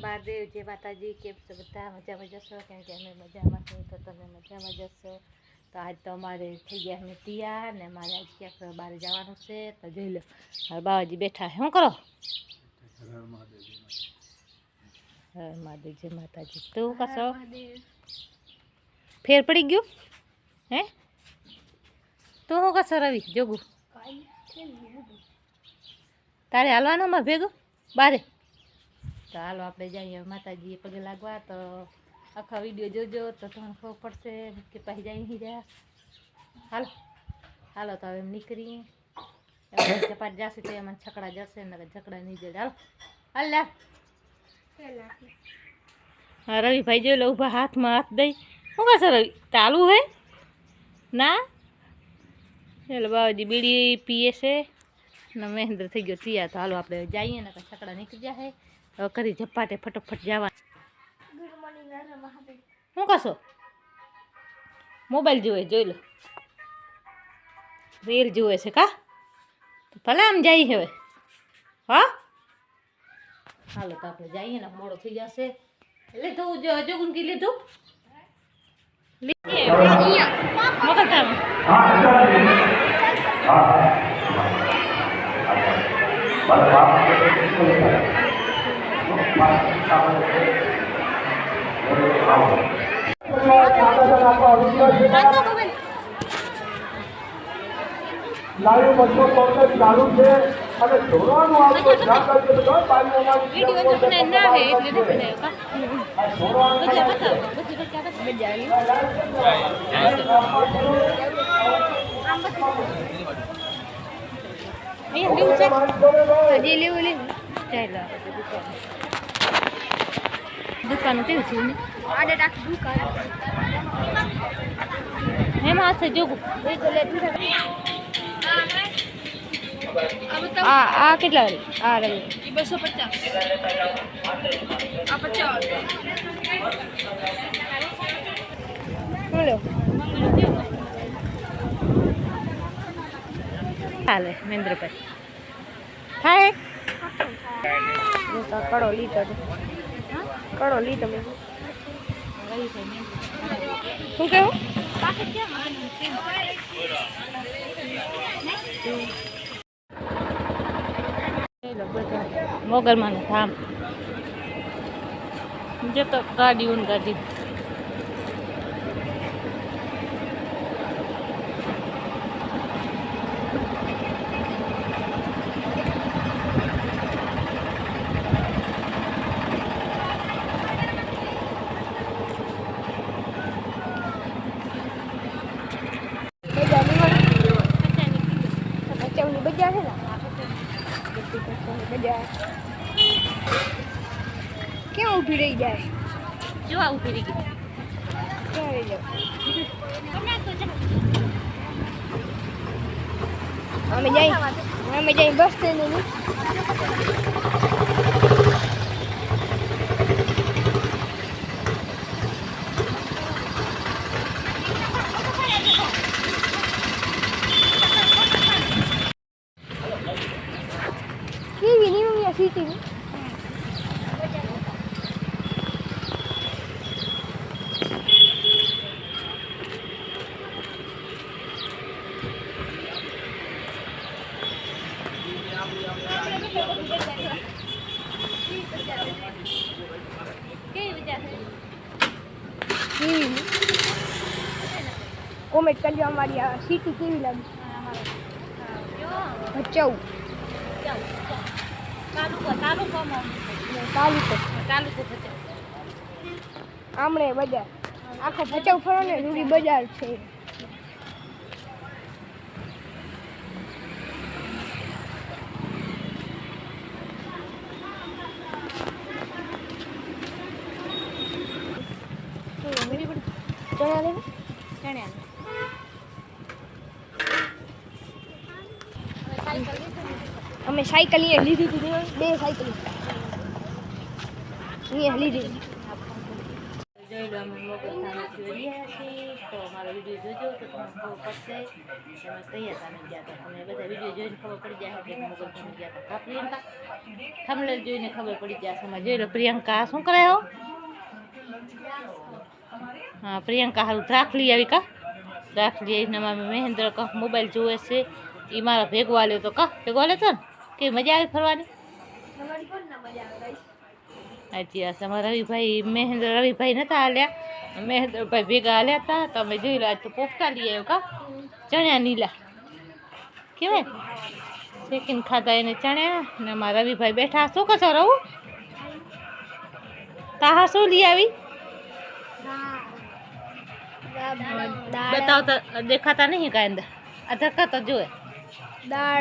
મહાદેવ જય માતાજી કેમ છો બધા મજામાં જશો કેમ કે અમે મજામાં છીએ તો તમે મજામાં જશો તો આજ તો અમારે થઈ ગયા અમે તૈયાર ને મારે આજ ક્યાંક બહાર જવાનું છે તો જોઈ લો મારા બાવાજી બેઠા શું કરો મહાદેવ જય માતાજી તું કશો ફેર પડી ગયું હે તું શું કશો રવિ જોગું તારે હાલવાનું માં ભેગું બારે તો હાલો આપણે જઈએ માતાજીએ પગે લાગવા તો આખા વિડીયો જોજો તો તમને ખબર પડશે કે પછી જાય નહીં રહ્યા હાલો હાલો તો હવે એમ નીકળીએ ચપાટ જશે તો એમાં છકડા જશે ને છકડા નહીં જશે હાલો હાલ લે હા રવિભાઈ જોઈ લો ઊભા હાથમાં હાથ દઈ શું કરશે રવિ ચાલુ હે ના ચાલો બાબાજી બીડી પીએ છે ને મહેન્દ્ર થઈ ગયો તૈયાર તો હાલો આપણે જઈએ ને છકડા નીકળી જાય હવે કરી ઝપાટે ફટોફટ જવા શું કરશો મોબાઈલ જોવે જોઈ લો રીલ જોવે છે કા તો ભલે આમ જઈએ હવે હા હાલો તો આપણે જઈએ ને મોડો થઈ જશે લીધું જોગુન કી લીધું લાઈવ બસો કોન્ટેક્ટ ચાલુ છે અને ધોરવાનું આવતો ધ્યાન રાખજો તો પાણીમાં વિડિયો તો મને ના હે એટલે ન બનાવ્યો કા બધા બતાવો બધી બચ્ચા બજાવી અહીંયા લેવું છે હજી લેવું ચાલો દુકાન કેવી છે ને આડે ડાક દુકાન એમાં હશે જોગું આ કેટલા આ રહી 250 આ 50 બોલો હાલે મહેન્દ્રભાઈ થાય કડો લીધો કડો લીધો મેં શું કેવું મોગલમાં ધામ જતો ગાડી ઊન ગાડી બજાર છે ને કેમ ઊભી રહી જાય જો આ ઊભી રહી ગઈ અમે જઈ બસ સ્ટેન્ડ કેવી નહીં સીટી કોમેન્ટ કરજો અમારી આ સિટી કેવી લાગી ભચાઉ તાલુકો આમણે બજાર આખો ભચાઉ ફરો ને રૂડી બજાર છે અમે સાયકલ અહીંયા લીધી હતી બે સાયકલ અહીંયા લીધી જોઈ લો અમે મોગલ સામેથી રહ્યા છીએ તો અમારો વિડીયો જોજો તો તમને ખબર પડશે કે અમે કયા સામે ગયા હતા. તમે બધા વિડીયો જોઈને ખબર પડી જાય કે મોગલ સામે ગયા હતા. પ્રિયંકા થંબનેલ જોઈને ખબર પડી જશે. અમે જોઈ લો પ્રિયંકા શું કરે હો? હા પ્રિયંકા હારું દ્રાક્ષ લઈ આવી કા દ્રાક્ષ લઈ આવીને અમે મહેન્દ્ર કંઈક મોબાઈલ જોવે છે એ મારા ભેગો આલ્યો તો કા ભેગો આલ્યો તો ને કે મજા આવી ફરવાની. સાચી વાત છે. અમારા રવિભાઈ રવિભાઈ નહોતા હાલ્યા મહેન્દ્રભાઈ ભેગા હાલ્યા હતા તો અમે જોઈ લો આજ તો પોપટા લઈ આવ્યો કા ચણ્યા નીલા કેવાય શેકીને ખાધા એને ચણ્યા ને અમારા રવિભાઈ બેઠા શું કશો રહું તાહા શું લઈ આવી બતાવતા દેખાતા નહીં કાંઈ અંદર આ ધક્કા તો જોવે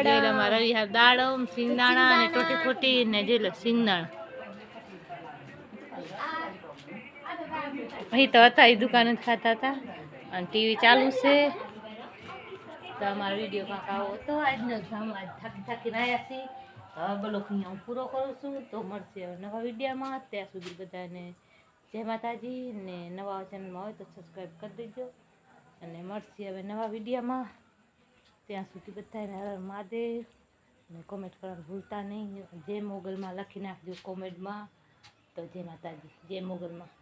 જોઈ લો અમારા રવિ દાડમ સિંગદાણા ને ટોટી ફોટી ને જોઈ લો સિંગદાણા અહીં તો હતા એ દુકાન જ ખાતા હતા અને ટીવી ચાલુ છે તો અમારો વિડીયો કાંક આવો હતો આજનો આજ થાકીને આવ્યા છીએ હવે બ્લોગ અહીંયા હું પૂરો કરું છું તો મળશે હવે નવા વિડીયોમાં ત્યાં સુધી બધાને જય માતાજી ને નવા ચેનલમાં હોય તો સબસ્ક્રાઈબ કરી દેજો અને મળશે હવે નવા વિડીયોમાં ત્યાં સુધી બધાને હર મહાદેવ અને કોમેન્ટ કરવાનું ભૂલતા નહીં જય મોગલમાં લખી નાખજો કોમેન્ટમાં તો જય માતાજી જય મોગલમાં